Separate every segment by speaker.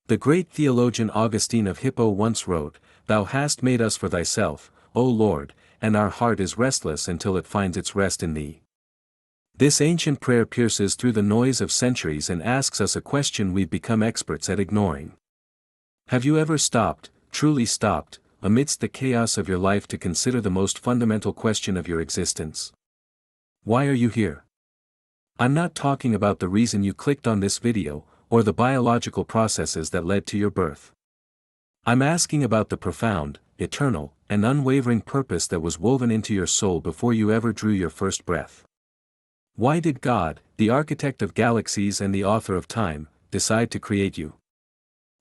Speaker 1: The great theologian Augustine of Hippo once wrote, "Thou hast made us for thyself, O Lord, and our heart is restless until it finds its rest in thee." This ancient prayer pierces through the noise of centuries and asks us a question we've become experts at ignoring. Have you ever stopped, truly stopped, amidst the chaos of your life to consider the most fundamental question of your existence? Why are you here? I'm not talking about the reason you clicked on this video, or the biological processes that led to your birth. I'm asking about the profound, eternal, and unwavering purpose that was woven into your soul before you ever drew your first breath. Why did God, the architect of galaxies and the author of time, decide to create you?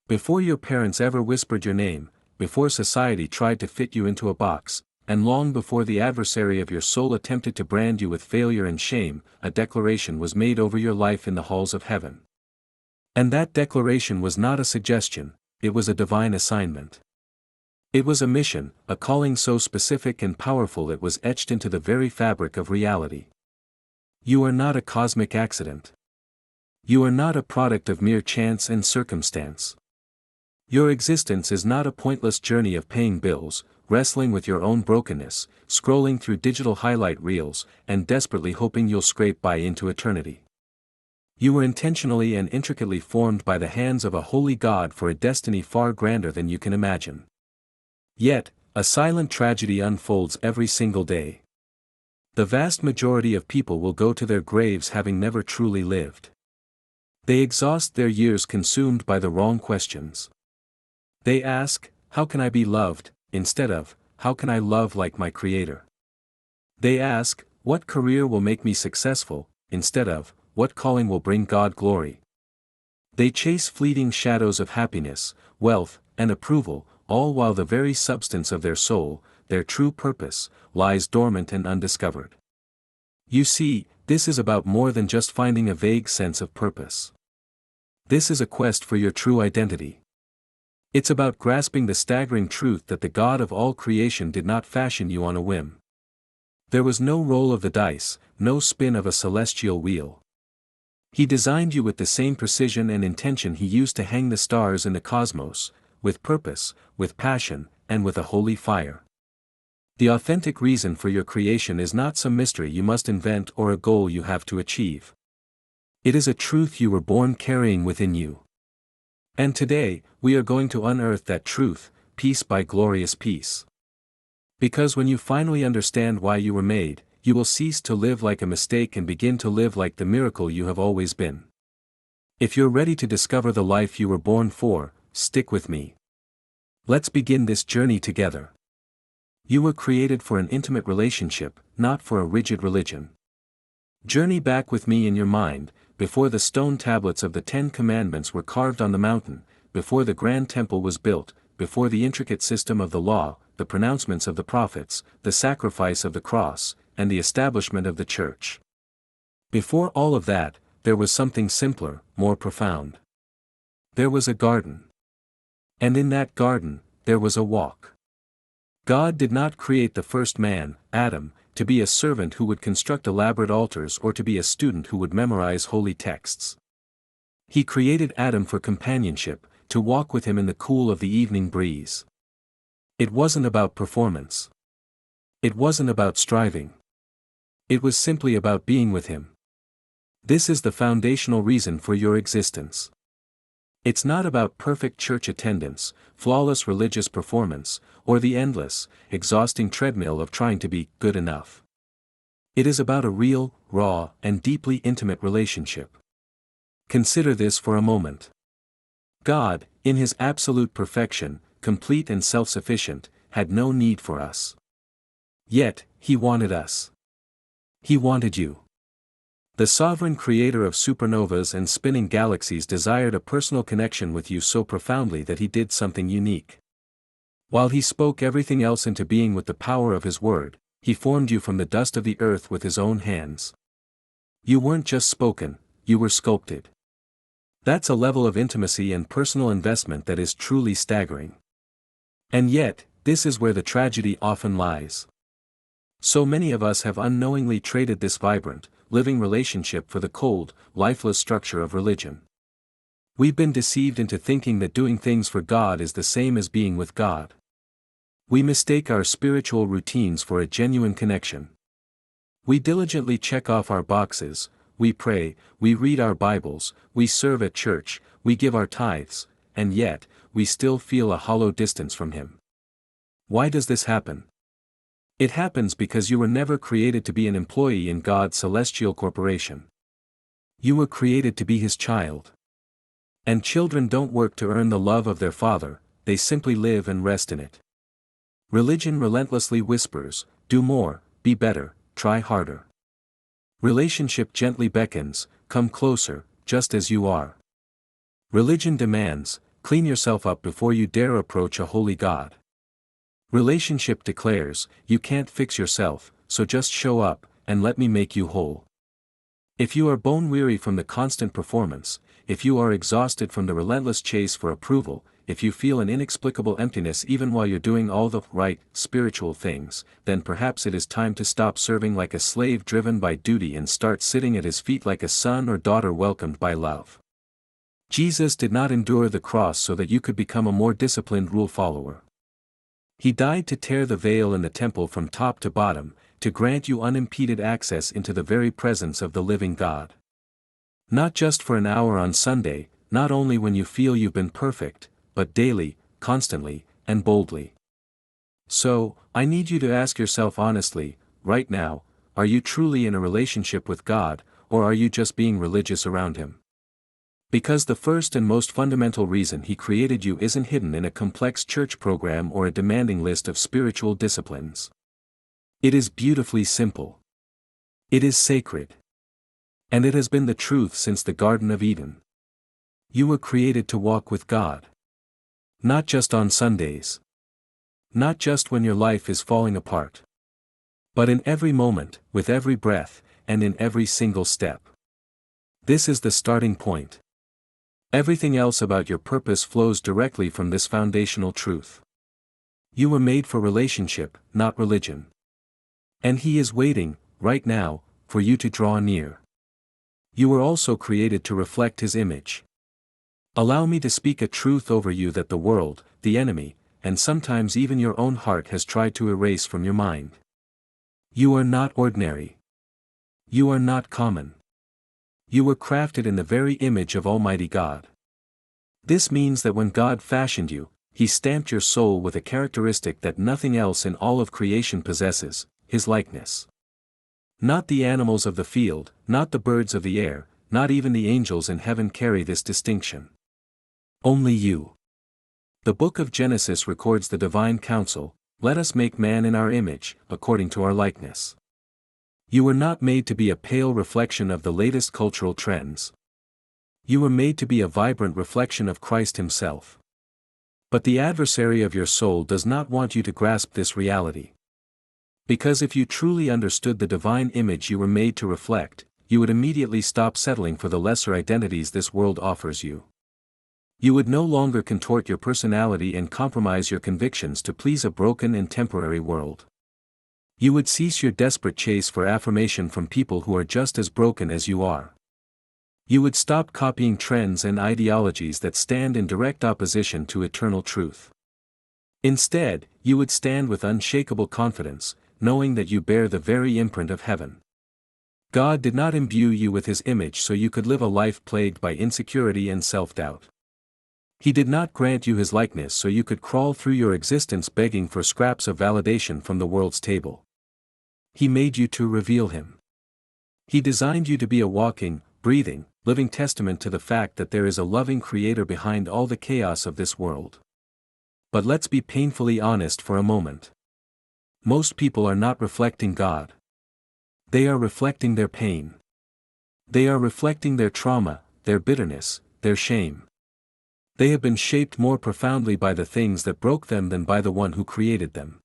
Speaker 1: Before your parents ever whispered your name, before society tried to fit you into a box, and long before the adversary of your soul attempted to brand you with failure and shame, a declaration was made over your life in the halls of heaven. And that declaration was not a suggestion, it was a divine assignment. It was a mission, a calling so specific and powerful it was etched into the very fabric of reality. You are not a cosmic accident. You are not a product of mere chance and circumstance. Your existence is not a pointless journey of paying bills, wrestling with your own brokenness, scrolling through digital highlight reels, and desperately hoping you'll scrape by into eternity. You were intentionally and intricately formed by the hands of a holy God for a destiny far grander than you can imagine. Yet, a silent tragedy unfolds every single day. The vast majority of people will go to their graves having never truly lived. They exhaust their years consumed by the wrong questions. They ask, "How can I be loved?" instead of, "How can I love like my Creator?" They ask, "What career will make me successful?" instead of, "What calling will bring God glory?" They chase fleeting shadows of happiness, wealth, and approval, all while the very substance of their soul, their true purpose, lies dormant and undiscovered. You see, this is about more than just finding a vague sense of purpose. This is a quest for your true identity. It's about grasping the staggering truth that the God of all creation did not fashion you on a whim. There was no roll of the dice, no spin of a celestial wheel. He designed you with the same precision and intention He used to hang the stars in the cosmos, with purpose, with passion, and with a holy fire. The authentic reason for your creation is not some mystery you must invent or a goal you have to achieve. It is a truth you were born carrying within you. And today, we are going to unearth that truth, piece by glorious piece. Because when you finally understand why you were made, you will cease to live like a mistake and begin to live like the miracle you have always been. If you're ready to discover the life you were born for, stick with me. Let's begin this journey together. You were created for an intimate relationship, not for a rigid religion. Journey back with me in your mind, before the stone tablets of the 10 Commandments were carved on the mountain, before the grand temple was built, before the intricate system of the law, the pronouncements of the prophets, the sacrifice of the cross, and the establishment of the church. Before all of that, there was something simpler, more profound. There was a garden. And in that garden, there was a walk. God did not create the first man, Adam, to be a servant who would construct elaborate altars or to be a student who would memorize holy texts. He created Adam for companionship, to walk with him in the cool of the evening breeze. It wasn't about performance. It wasn't about striving. It was simply about being with him. This is the foundational reason for your existence. It's not about perfect church attendance, flawless religious performance, or the endless, exhausting treadmill of trying to be good enough. It is about a real, raw, and deeply intimate relationship. Consider this for a moment. God, in His absolute perfection, complete and self-sufficient, had no need for us. Yet, He wanted us. He wanted you. The sovereign creator of supernovas and spinning galaxies desired a personal connection with you so profoundly that He did something unique. While He spoke everything else into being with the power of His word, He formed you from the dust of the earth with His own hands. You weren't just spoken, you were sculpted. That's a level of intimacy and personal investment that is truly staggering. And yet, this is where the tragedy often lies. So many of us have unknowingly traded this vibrant, living relationship for the cold, lifeless structure of religion. We've been deceived into thinking that doing things for God is the same as being with God. We mistake our spiritual routines for a genuine connection. We diligently check off our boxes, we pray, we read our Bibles, we serve at church, we give our tithes, and yet, we still feel a hollow distance from Him. Why does this happen? It happens because you were never created to be an employee in God's celestial corporation. You were created to be His child. And children don't work to earn the love of their Father, they simply live and rest in it. Religion relentlessly whispers, do more, be better, try harder. Relationship gently beckons, come closer, just as you are. Religion demands, clean yourself up before you dare approach a holy God. Relationship declares, you can't fix yourself, so just show up, and let me make you whole. If you are bone-weary from the constant performance, if you are exhausted from the relentless chase for approval, if you feel an inexplicable emptiness even while you're doing all the right, spiritual things, then perhaps it is time to stop serving like a slave driven by duty and start sitting at His feet like a son or daughter welcomed by love. Jesus did not endure the cross so that you could become a more disciplined rule follower. He died to tear the veil in the temple from top to bottom, to grant you unimpeded access into the very presence of the living God. Not just for an hour on Sunday, not only when you feel you've been perfect, but daily, constantly, and boldly. So, I need you to ask yourself honestly, right now, are you truly in a relationship with God, or are you just being religious around Him? Because the first and most fundamental reason He created you isn't hidden in a complex church program or a demanding list of spiritual disciplines. It is beautifully simple. It is sacred. And it has been the truth since the Garden of Eden. You were created to walk with God. Not just on Sundays. Not just when your life is falling apart. But in every moment, with every breath, and in every single step. This is the starting point. Everything else about your purpose flows directly from this foundational truth. You were made for relationship, not religion. And He is waiting, right now, for you to draw near. You were also created to reflect His image. Allow me to speak a truth over you that the world, the enemy, and sometimes even your own heart has tried to erase from your mind. You are not ordinary. You are not common. You were crafted in the very image of Almighty God. This means that when God fashioned you, He stamped your soul with a characteristic that nothing else in all of creation possesses, His likeness. Not the animals of the field, not the birds of the air, not even the angels in heaven carry this distinction. Only you. The book of Genesis records the divine counsel, let us make man in our image, according to our likeness. You were not made to be a pale reflection of the latest cultural trends. You were made to be a vibrant reflection of Christ Himself. But the adversary of your soul does not want you to grasp this reality. Because if you truly understood the divine image you were made to reflect, you would immediately stop settling for the lesser identities this world offers you. You would no longer contort your personality and compromise your convictions to please a broken and temporary world. You would cease your desperate chase for affirmation from people who are just as broken as you are. You would stop copying trends and ideologies that stand in direct opposition to eternal truth. Instead, you would stand with unshakable confidence, knowing that you bear the very imprint of heaven. God did not imbue you with His image so you could live a life plagued by insecurity and self-doubt. He did not grant you His likeness so you could crawl through your existence begging for scraps of validation from the world's table. He made you to reveal Him. He designed you to be a walking, breathing, living testament to the fact that there is a loving Creator behind all the chaos of this world. But let's be painfully honest for a moment. Most people are not reflecting God. They are reflecting their pain. They are reflecting their trauma, their bitterness, their shame. They have been shaped more profoundly by the things that broke them than by the one who created them.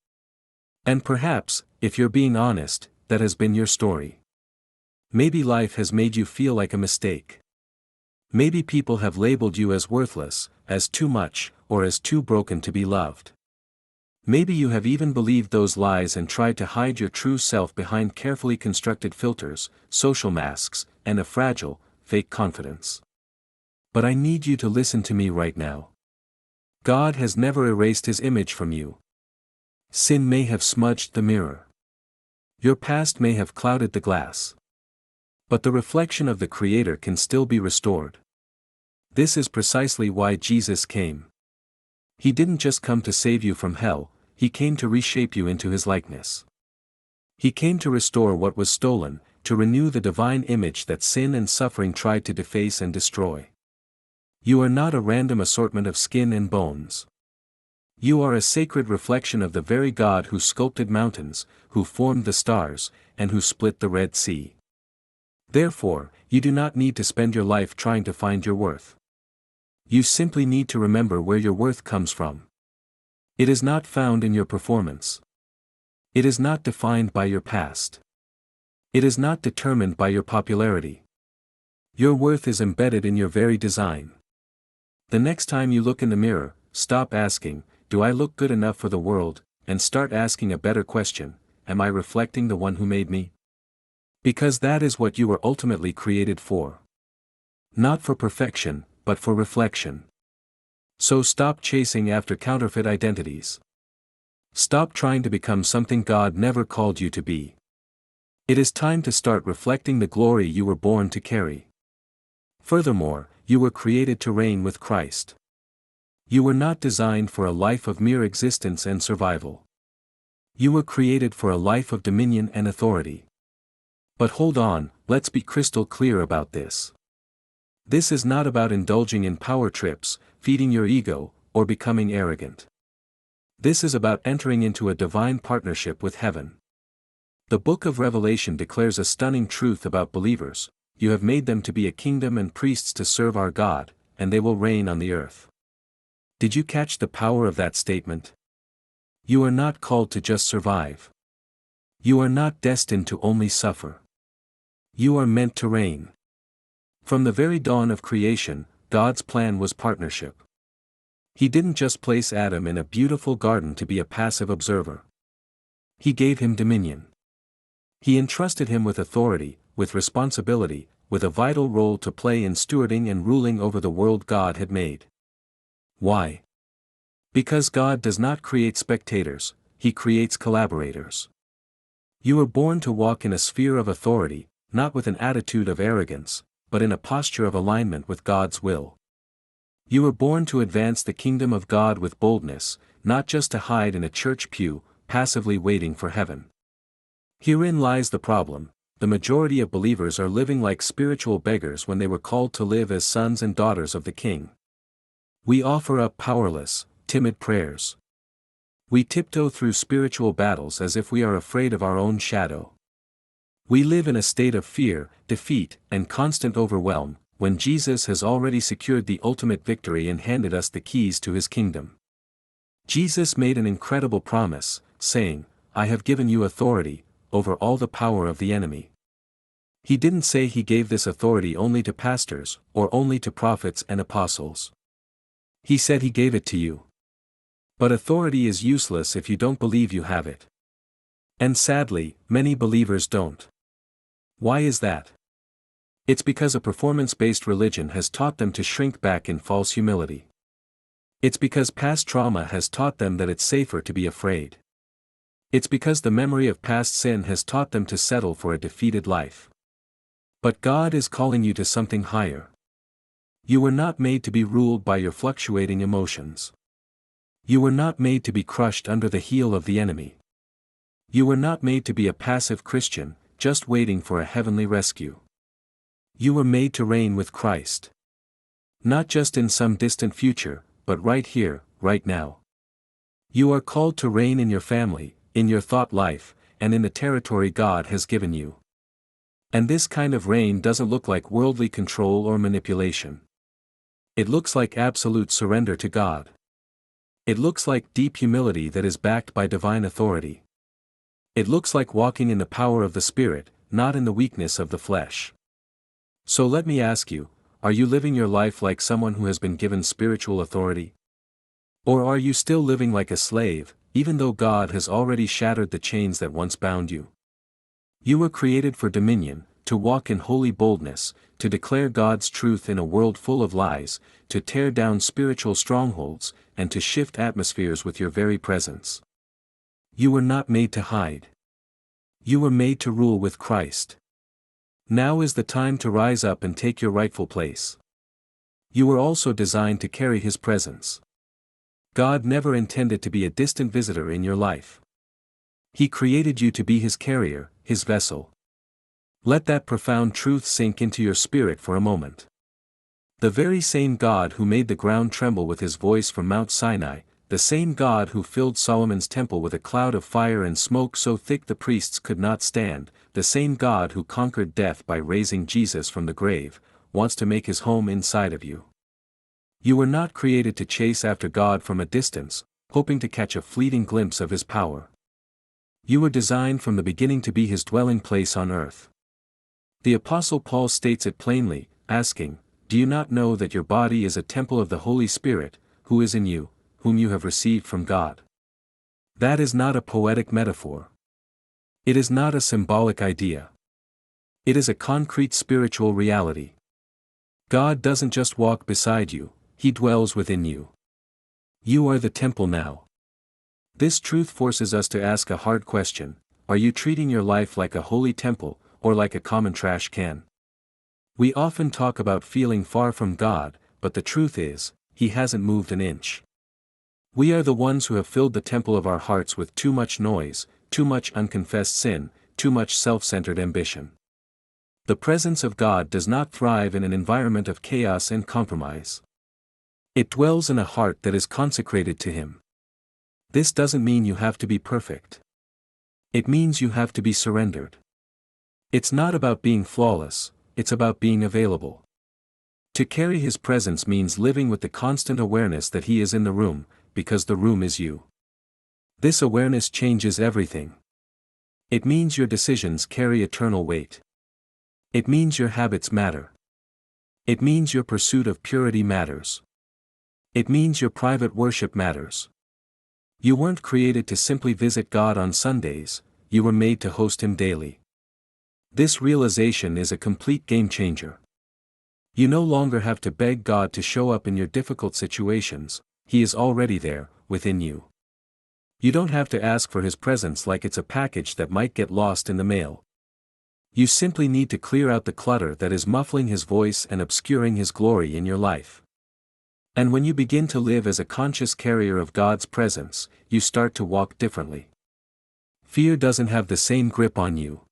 Speaker 1: And perhaps, if you're being honest, that has been your story. Maybe life has made you feel like a mistake. Maybe people have labeled you as worthless, as too much, or as too broken to be loved. Maybe you have even believed those lies and tried to hide your true self behind carefully constructed filters, social masks, and a fragile, fake confidence. But I need you to listen to me right now. God has never erased his image from you. Sin may have smudged the mirror. Your past may have clouded the glass. But the reflection of the Creator can still be restored. This is precisely why Jesus came. He didn't just come to save you from hell, he came to reshape you into his likeness. He came to restore what was stolen, to renew the divine image that sin and suffering tried to deface and destroy. You are not a random assortment of skin and bones. You are a sacred reflection of the very God who sculpted mountains, who formed the stars, and who split the Red Sea. Therefore, you do not need to spend your life trying to find your worth. You simply need to remember where your worth comes from. It is not found in your performance. It is not defined by your past. It is not determined by your popularity. Your worth is embedded in your very design. The next time you look in the mirror, stop asking, "Do I look good enough for the world?" and start asking a better question, "Am I reflecting the one who made me?" Because that is what you were ultimately created for. Not for perfection, but for reflection. So stop chasing after counterfeit identities. Stop trying to become something God never called you to be. It is time to start reflecting the glory you were born to carry. Furthermore, you were created to reign with Christ. You were not designed for a life of mere existence and survival. You were created for a life of dominion and authority. But hold on, let's be crystal clear about this. This is not about indulging in power trips, feeding your ego, or becoming arrogant. This is about entering into a divine partnership with heaven. The book of Revelation declares a stunning truth about believers: you have made them to be a kingdom and priests to serve our God, and they will reign on the earth. Did you catch the power of that statement? You are not called to just survive. You are not destined to only suffer. You are meant to reign. From the very dawn of creation, God's plan was partnership. He didn't just place Adam in a beautiful garden to be a passive observer. He gave him dominion. He entrusted him with authority, with responsibility, with a vital role to play in stewarding and ruling over the world God had made. Why? Because God does not create spectators, he creates collaborators. You were born to walk in a sphere of authority, not with an attitude of arrogance, but in a posture of alignment with God's will. You were born to advance the kingdom of God with boldness, not just to hide in a church pew, passively waiting for heaven. Herein lies the problem: the majority of believers are living like spiritual beggars when they were called to live as sons and daughters of the King. We offer up powerless, timid prayers. We tiptoe through spiritual battles as if we are afraid of our own shadow. We live in a state of fear, defeat, and constant overwhelm, when Jesus has already secured the ultimate victory and handed us the keys to his kingdom. Jesus made an incredible promise, saying, "I have given you authority over all the power of the enemy." He didn't say he gave this authority only to pastors, or only to prophets and apostles. He said he gave it to you. But authority is useless if you don't believe you have it. And sadly, many believers don't. Why is that? It's because a performance-based religion has taught them to shrink back in false humility. It's because past trauma has taught them that it's safer to be afraid. It's because the memory of past sin has taught them to settle for a defeated life. But God is calling you to something higher. You were not made to be ruled by your fluctuating emotions. You were not made to be crushed under the heel of the enemy. You were not made to be a passive Christian, just waiting for a heavenly rescue. You were made to reign with Christ. Not just in some distant future, but right here, right now. You are called to reign in your family, in your thought life, and in the territory God has given you. And this kind of reign doesn't look like worldly control or manipulation. It looks like absolute surrender to God. It looks like deep humility that is backed by divine authority. It looks like walking in the power of the Spirit, not in the weakness of the flesh. So let me ask you, are you living your life like someone who has been given spiritual authority? Or are you still living like a slave, even though God has already shattered the chains that once bound you? You were created for dominion, to walk in holy boldness, to declare God's truth in a world full of lies, to tear down spiritual strongholds, and to shift atmospheres with your very presence. You were not made to hide. You were made to rule with Christ. Now is the time to rise up and take your rightful place. You were also designed to carry His presence. God never intended to be a distant visitor in your life. He created you to be His carrier, His vessel. Let that profound truth sink into your spirit for a moment. The very same God who made the ground tremble with His voice from Mount Sinai, the same God who filled Solomon's temple with a cloud of fire and smoke so thick the priests could not stand, the same God who conquered death by raising Jesus from the grave, wants to make His home inside of you. You were not created to chase after God from a distance, hoping to catch a fleeting glimpse of His power. You were designed from the beginning to be His dwelling place on earth. The Apostle Paul states it plainly, asking, "Do you not know that your body is a temple of the Holy Spirit, who is in you, whom you have received from God?" That is not a poetic metaphor. It is not a symbolic idea. It is a concrete spiritual reality. God doesn't just walk beside you, He dwells within you. You are the temple now. This truth forces us to ask a hard question: are you treating your life like a holy temple, or like a common trash can? We often talk about feeling far from God, but the truth is, He hasn't moved an inch. We are the ones who have filled the temple of our hearts with too much noise, too much unconfessed sin, too much self-centered ambition. The presence of God does not thrive in an environment of chaos and compromise. It dwells in a heart that is consecrated to Him. This doesn't mean you have to be perfect. It means you have to be surrendered. It's not about being flawless, it's about being available. To carry His presence means living with the constant awareness that He is in the room, because the room is you. This awareness changes everything. It means your decisions carry eternal weight. It means your habits matter. It means your pursuit of purity matters. It means your private worship matters. You weren't created to simply visit God on Sundays, you were made to host Him daily. This realization is a complete game changer. You no longer have to beg God to show up in your difficult situations, He is already there, within you. You don't have to ask for His presence like it's a package that might get lost in the mail. You simply need to clear out the clutter that is muffling His voice and obscuring His glory in your life. And when you begin to live as a conscious carrier of God's presence, you start to walk differently. Fear doesn't have the same grip on you.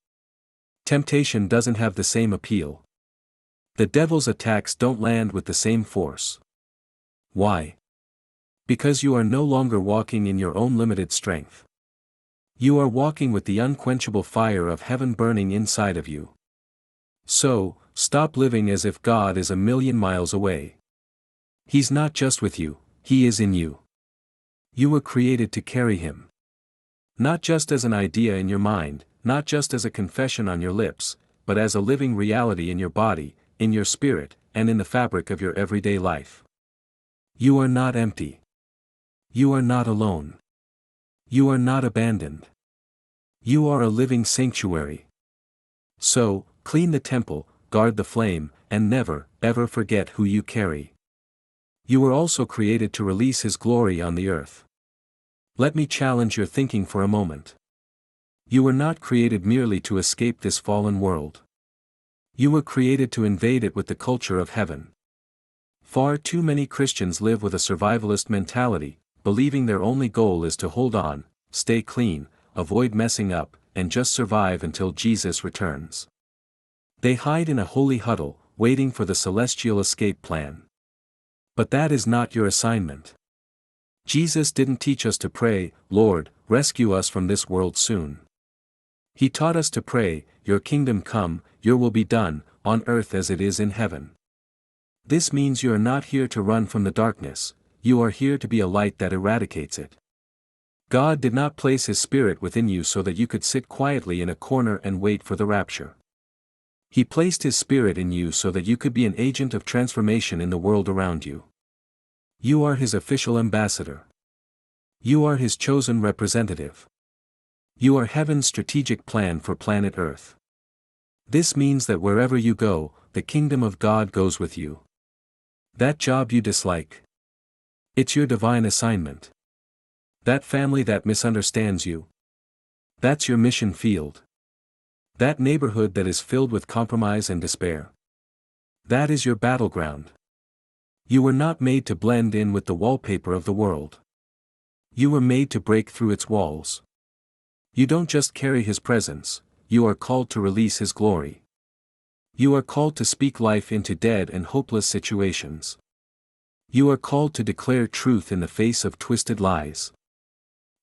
Speaker 1: Temptation doesn't have the same appeal. The devil's attacks don't land with the same force. Why? Because you are no longer walking in your own limited strength. You are walking with the unquenchable fire of heaven burning inside of you. So, stop living as if God is a million miles away. He's not just with you, He is in you. You were created to carry Him. Not just as an idea in your mind, not just as a confession on your lips, but as a living reality in your body, in your spirit, and in the fabric of your everyday life. You are not empty. You are not alone. You are not abandoned. You are a living sanctuary. So, clean the temple, guard the flame, and never, ever forget who you carry. You were also created to release His glory on the earth. Let me challenge your thinking for a moment. You were not created merely to escape this fallen world. You were created to invade it with the culture of heaven. Far too many Christians live with a survivalist mentality, believing their only goal is to hold on, stay clean, avoid messing up, and just survive until Jesus returns. They hide in a holy huddle, waiting for the celestial escape plan. But that is not your assignment. Jesus didn't teach us to pray, "Lord, rescue us from this world soon." He taught us to pray, "Your kingdom come, Your will be done, on earth as it is in heaven." This means you are not here to run from the darkness, you are here to be a light that eradicates it. God did not place His Spirit within you so that you could sit quietly in a corner and wait for the rapture. He placed His Spirit in you so that you could be an agent of transformation in the world around you. You are His official ambassador. You are His chosen representative. You are heaven's strategic plan for planet Earth. This means that wherever you go, the kingdom of God goes with you. That job you dislike. It's your divine assignment. That family that misunderstands you. That's your mission field. That neighborhood that is filled with compromise and despair. That is your battleground. You were not made to blend in with the wallpaper of the world. You were made to break through its walls. You don't just carry His presence, you are called to release His glory. You are called to speak life into dead and hopeless situations. You are called to declare truth in the face of twisted lies.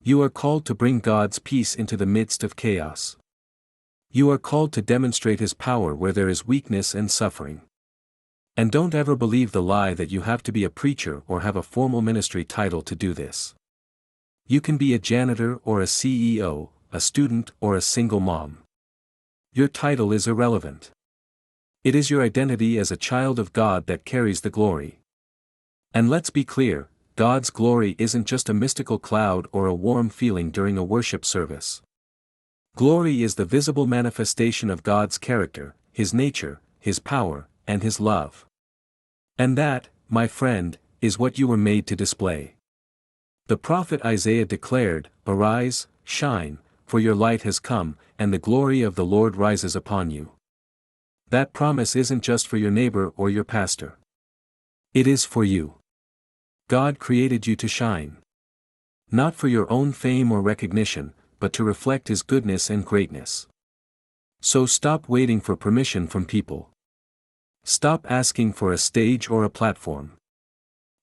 Speaker 1: You are called to bring God's peace into the midst of chaos. You are called to demonstrate His power where there is weakness and suffering. And don't ever believe the lie that you have to be a preacher or have a formal ministry title to do this. You can be a janitor or a CEO, a student or a single mom. Your title is irrelevant. It is your identity as a child of God that carries the glory. And let's be clear, God's glory isn't just a mystical cloud or a warm feeling during a worship service. Glory is the visible manifestation of God's character, His nature, His power, and His love. And that, my friend, is what you were made to display. The prophet Isaiah declared, "Arise, shine, for your light has come, and the glory of the Lord rises upon you." That promise isn't just for your neighbor or your pastor. It is for you. God created you to shine. Not for your own fame or recognition, but to reflect His goodness and greatness. So stop waiting for permission from people. Stop asking for a stage or a platform.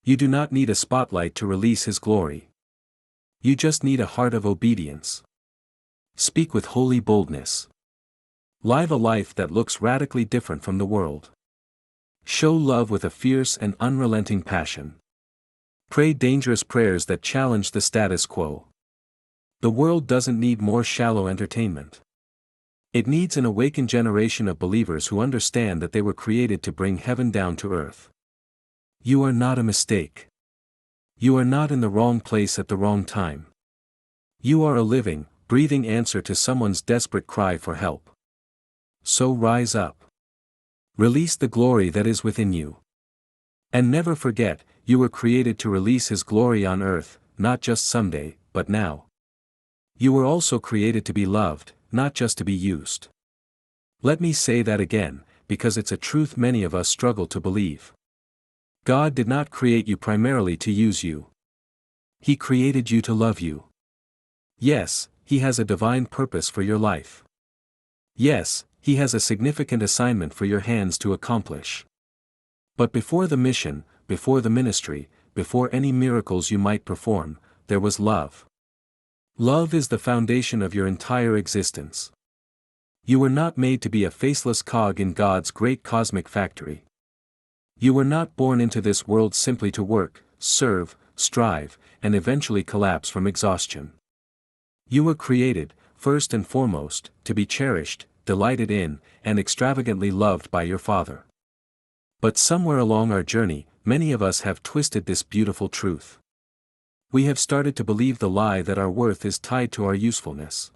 Speaker 1: You do not need a spotlight to release His glory. You just need a heart of obedience. Speak with holy boldness. Live a life that looks radically different from the world. Show love with a fierce and unrelenting passion. Pray dangerous prayers that challenge the status quo. The world doesn't need more shallow entertainment. It needs an awakened generation of believers who understand that they were created to bring heaven down to earth. You are not a mistake. You are not in the wrong place at the wrong time. You are a living, breathing answer to someone's desperate cry for help. So rise up. Release the glory that is within you. And never forget, you were created to release His glory on earth, not just someday, but now. You were also created to be loved, not just to be used. Let me say that again, because it's a truth many of us struggle to believe. God did not create you primarily to use you. He created you to love you. Yes, He has a divine purpose for your life. Yes, He has a significant assignment for your hands to accomplish. But before the mission, before the ministry, before any miracles you might perform, there was love. Love is the foundation of your entire existence. You were not made to be a faceless cog in God's great cosmic factory. You were not born into this world simply to work, serve, strive, and eventually collapse from exhaustion. You were created, first and foremost, to be cherished, delighted in, and extravagantly loved by your Father. But somewhere along our journey, many of us have twisted this beautiful truth. We have started to believe the lie that our worth is tied to our usefulness.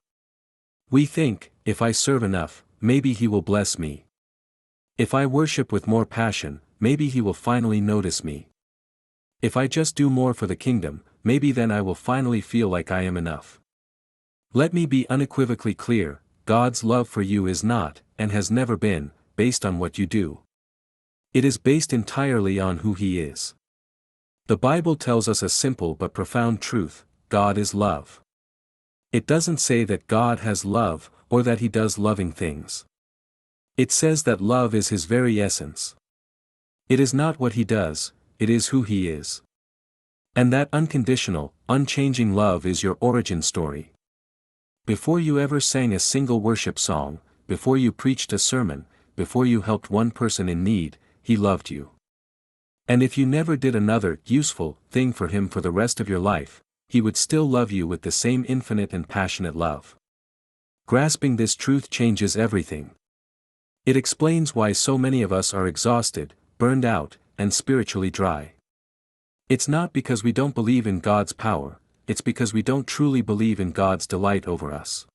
Speaker 1: We think, if I serve enough, maybe He will bless me. If I worship with more passion, maybe He will finally notice me. If I just do more for the kingdom, maybe then I will finally feel like I am enough. Let me be unequivocally clear, God's love for you is not, and has never been, based on what you do. It is based entirely on who He is. The Bible tells us a simple but profound truth: God is love. It doesn't say that God has love, or that He does loving things. It says that love is His very essence. It is not what He does, it is who He is. And that unconditional, unchanging love is your origin story. Before you ever sang a single worship song, before you preached a sermon, before you helped one person in need, He loved you. And if you never did another useful thing for Him for the rest of your life, He would still love you with the same infinite and passionate love. Grasping this truth changes everything. It explains why so many of us are exhausted, burned out, and spiritually dry. It's not because we don't believe in God's power, it's because we don't truly believe in God's delight over us.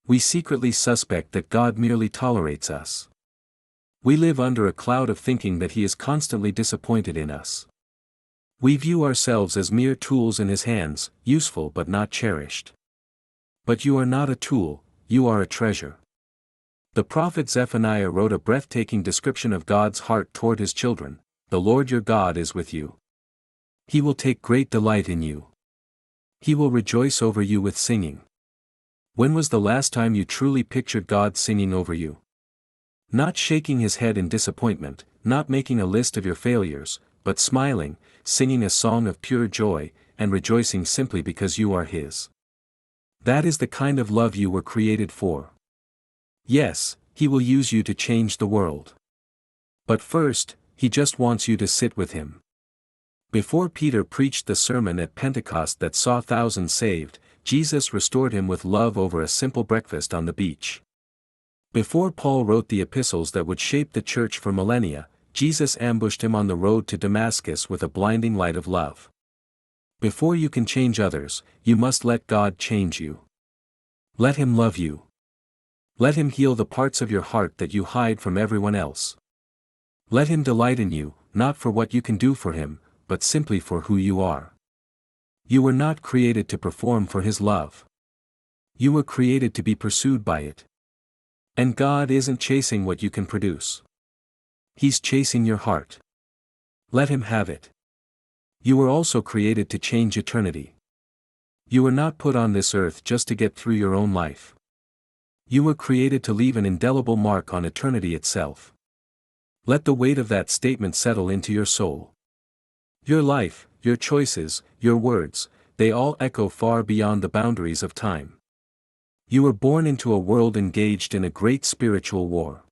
Speaker 1: We secretly suspect that God merely tolerates us. We live under a cloud of thinking that He is constantly disappointed in us. We view ourselves as mere tools in His hands, useful but not cherished. But you are not a tool, you are a treasure. The prophet Zephaniah wrote a breathtaking description of God's heart toward His children. The Lord your God is with you. He will take great delight in you. He will rejoice over you with singing. When was the last time you truly pictured God singing over you? Not shaking His head in disappointment, not making a list of your failures, but smiling, singing a song of pure joy, and rejoicing simply because you are His. That is the kind of love you were created for. Yes, He will use you to change the world. But first, He just wants you to sit with Him. Before Peter preached the sermon at Pentecost that saw thousands saved, Jesus restored him with love over a simple breakfast on the beach. Before Paul wrote the epistles that would shape the church for millennia, Jesus ambushed him on the road to Damascus with a blinding light of love. Before you can change others, you must let God change you. Let Him love you. Let Him heal the parts of your heart that you hide from everyone else. Let Him delight in you, not for what you can do for Him, but simply for who you are. You were not created to perform for His love. You were created to be pursued by it. And God isn't chasing what you can produce. He's chasing your heart. Let Him have it. You were also created to change eternity. You were not put on this earth just to get through your own life. You were created to leave an indelible mark on eternity itself. Let the weight of that statement settle into your soul. Your life, your choices, your words, they all echo far beyond the boundaries of time. You were born into a world engaged in a great spiritual war.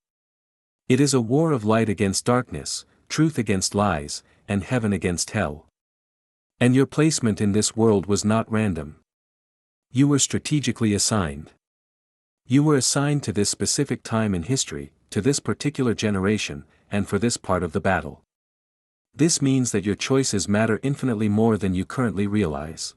Speaker 1: It is a war of light against darkness, truth against lies, and heaven against hell. And your placement in this world was not random. You were strategically assigned. You were assigned to this specific time in history, to this particular generation, and for this part of the battle. This means that your choices matter infinitely more than you currently realize.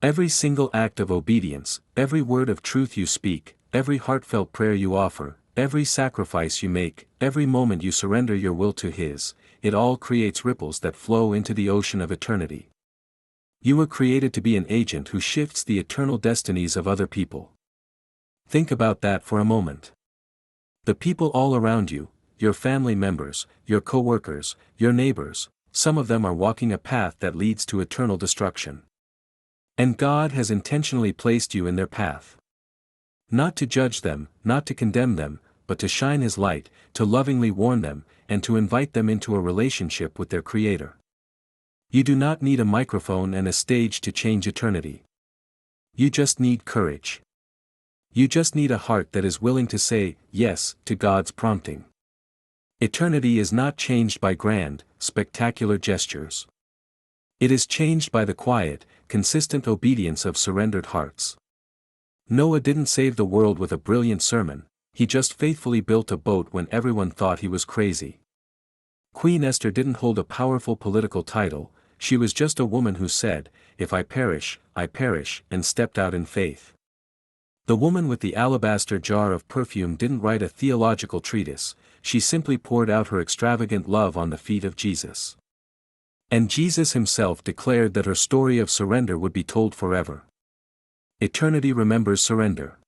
Speaker 1: Every single act of obedience, every word of truth you speak, every heartfelt prayer you offer, every sacrifice you make, every moment you surrender your will to His, it all creates ripples that flow into the ocean of eternity. You were created to be an agent who shifts the eternal destinies of other people. Think about that for a moment. The people all around you, your family members, your co-workers, your neighbors, some of them are walking a path that leads to eternal destruction. And God has intentionally placed you in their path. Not to judge them, not to condemn them, but to shine His light, to lovingly warn them, and to invite them into a relationship with their Creator. You do not need a microphone and a stage to change eternity. You just need courage. You just need a heart that is willing to say yes to God's prompting. Eternity is not changed by grand, spectacular gestures. It is changed by the quiet, consistent obedience of surrendered hearts. Noah didn't save the world with a brilliant sermon, he just faithfully built a boat when everyone thought he was crazy. Queen Esther didn't hold a powerful political title, she was just a woman who said, "If I perish," and stepped out in faith. The woman with the alabaster jar of perfume didn't write a theological treatise, she simply poured out her extravagant love on the feet of Jesus. And Jesus Himself declared that her story of surrender would be told forever. Eternity remembers surrender.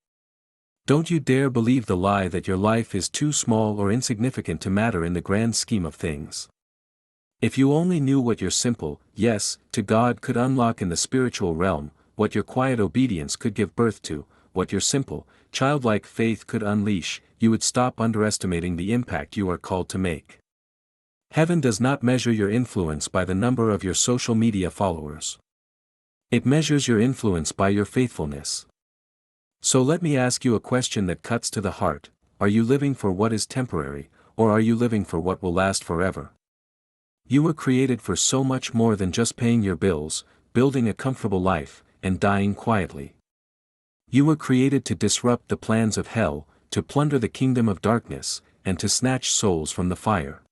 Speaker 1: Don't you dare believe the lie that your life is too small or insignificant to matter in the grand scheme of things. If you only knew what your simple yes to God could unlock in the spiritual realm, what your quiet obedience could give birth to, what your simple, childlike faith could unleash, you would stop underestimating the impact you are called to make. Heaven does not measure your influence by the number of your social media followers. It measures your influence by your faithfulness. So let me ask you a question that cuts to the heart: are you living for what is temporary, or are you living for what will last forever? You were created for so much more than just paying your bills, building a comfortable life, and dying quietly. You were created to disrupt the plans of hell, to plunder the kingdom of darkness, and to snatch souls from the fire.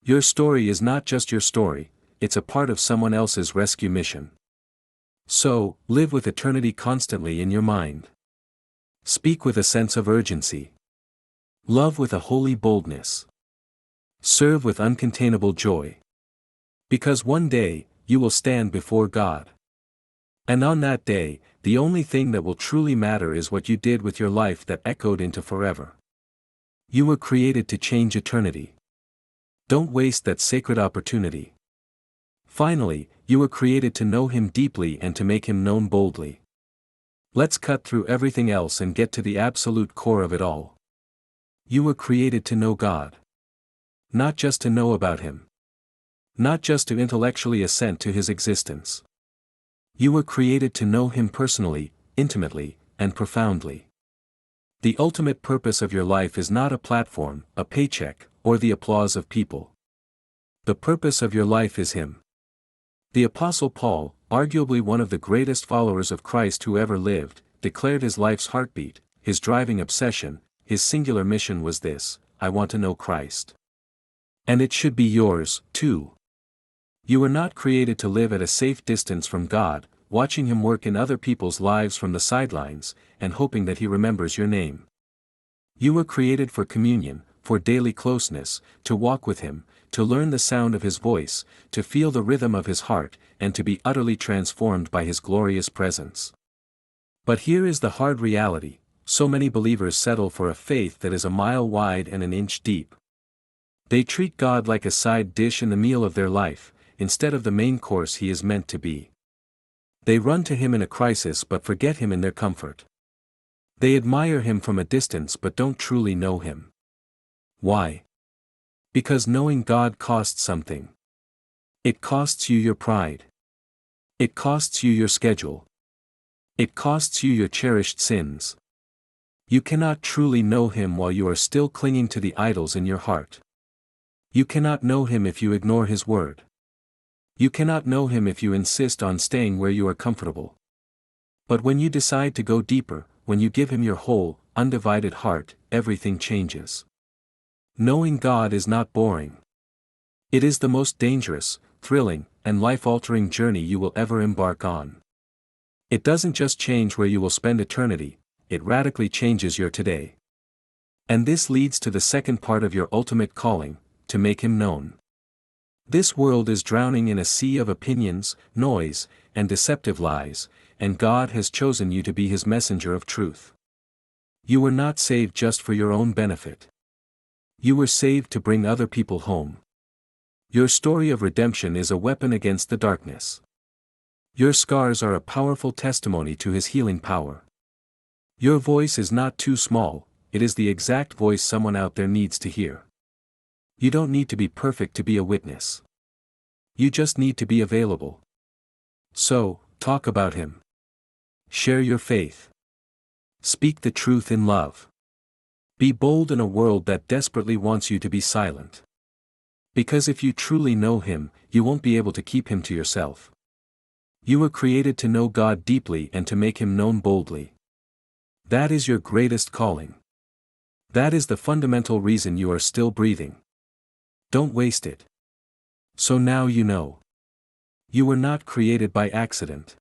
Speaker 1: Your story is not just your story, it's a part of someone else's rescue mission. So, live with eternity constantly in your mind. Speak with a sense of urgency. Love with a holy boldness. Serve with uncontainable joy. Because one day, you will stand before God. And on that day, the only thing that will truly matter is what you did with your life that echoed into forever. You were created to change eternity. Don't waste that sacred opportunity. Finally, you were created to know Him deeply and to make Him known boldly. Let's cut through everything else and get to the absolute core of it all. You were created to know God. Not just to know about Him. Not just to intellectually assent to His existence. You were created to know Him personally, intimately, and profoundly. The ultimate purpose of your life is not a platform, a paycheck, or the applause of people. The purpose of your life is Him. The Apostle Paul, arguably one of the greatest followers of Christ who ever lived, declared his life's heartbeat, his driving obsession, his singular mission was this: I want to know Christ. And it should be yours, too. You were not created to live at a safe distance from God, watching Him work in other people's lives from the sidelines, and hoping that He remembers your name. You were created for communion, for daily closeness, to walk with Him, to learn the sound of His voice, to feel the rhythm of His heart, and to be utterly transformed by His glorious presence. But here is the hard reality: so many believers settle for a faith that is a mile wide and an inch deep. They treat God like a side dish in the meal of their life, instead of the main course He is meant to be. They run to Him in a crisis but forget Him in their comfort. They admire Him from a distance but don't truly know Him. Why? Because knowing God costs something. It costs you your pride. It costs you your schedule. It costs you your cherished sins. You cannot truly know Him while you are still clinging to the idols in your heart. You cannot know Him if you ignore His word. You cannot know Him if you insist on staying where you are comfortable. But when you decide to go deeper, when you give Him your whole, undivided heart, everything changes. Knowing God is not boring. It is the most dangerous, thrilling, and life-altering journey you will ever embark on. It doesn't just change where you will spend eternity, it radically changes your today. And this leads to the second part of your ultimate calling: to make Him known. This world is drowning in a sea of opinions, noise, and deceptive lies, and God has chosen you to be His messenger of truth. You were not saved just for your own benefit. You were saved to bring other people home. Your story of redemption is a weapon against the darkness. Your scars are a powerful testimony to His healing power. Your voice is not too small, it is the exact voice someone out there needs to hear. You don't need to be perfect to be a witness. You just need to be available. So, talk about Him. Share your faith. Speak the truth in love. Be bold in a world that desperately wants you to be silent. Because if you truly know Him, you won't be able to keep Him to yourself. You were created to know God deeply and to make Him known boldly. That is your greatest calling. That is the fundamental reason you are still breathing. Don't waste it. So now you know. You were not created by accident.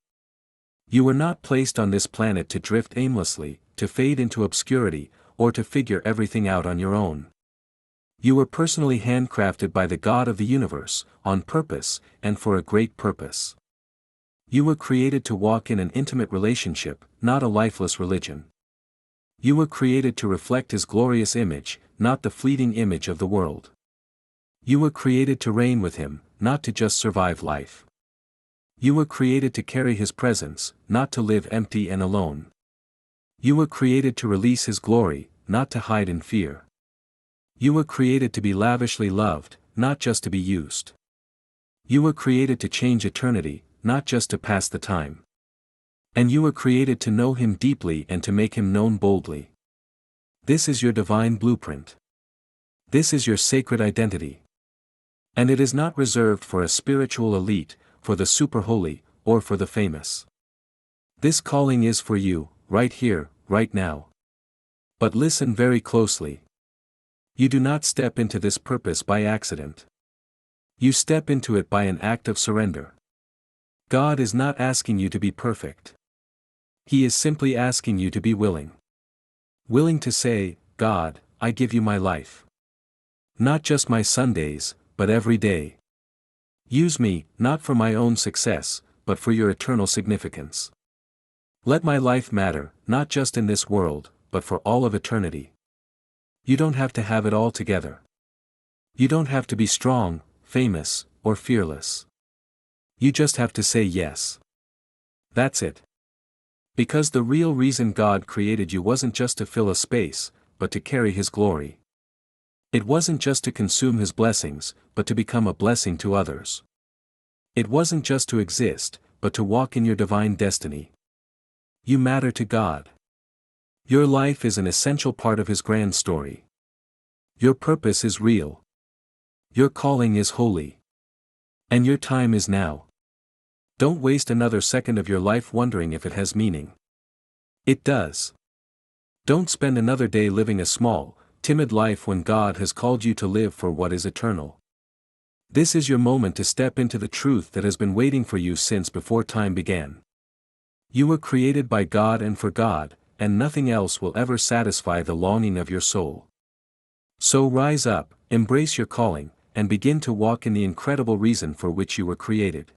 Speaker 1: You were not placed on this planet to drift aimlessly, to fade into obscurity, or to figure everything out on your own. You were personally handcrafted by the God of the universe, on purpose, and for a great purpose. You were created to walk in an intimate relationship, not a lifeless religion. You were created to reflect His glorious image, not the fleeting image of the world. You were created to reign with Him, not to just survive life. You were created to carry His presence, not to live empty and alone. You were created to release His glory, not to hide in fear. You were created to be lavishly loved, not just to be used. You were created to change eternity, not just to pass the time. And you were created to know Him deeply and to make Him known boldly. This is your divine blueprint. This is your sacred identity. And it is not reserved for a spiritual elite, for the super holy, or for the famous. This calling is for you, right here, right now. But listen very closely. You do not step into this purpose by accident. You step into it by an act of surrender. God is not asking you to be perfect. He is simply asking you to be willing. Willing to say, God, I give you my life. Not just my Sundays, but every day. Use me, not for my own success, but for your eternal significance. Let my life matter, not just in this world, but for all of eternity. You don't have to have it all together. You don't have to be strong, famous, or fearless. You just have to say yes. That's it. Because the real reason God created you wasn't just to fill a space, but to carry His glory. It wasn't just to consume His blessings, but to become a blessing to others. It wasn't just to exist, but to walk in your divine destiny. You matter to God. Your life is an essential part of His grand story. Your purpose is real. Your calling is holy. And your time is now. Don't waste another second of your life wondering if it has meaning. It does. Don't spend another day living a small, timid life when God has called you to live for what is eternal. This is your moment to step into the truth that has been waiting for you since before time began. You were created by God and for God, and nothing else will ever satisfy the longing of your soul. So rise up, embrace your calling, and begin to walk in the incredible reason for which you were created.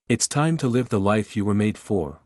Speaker 1: It's time to live the life you were made for.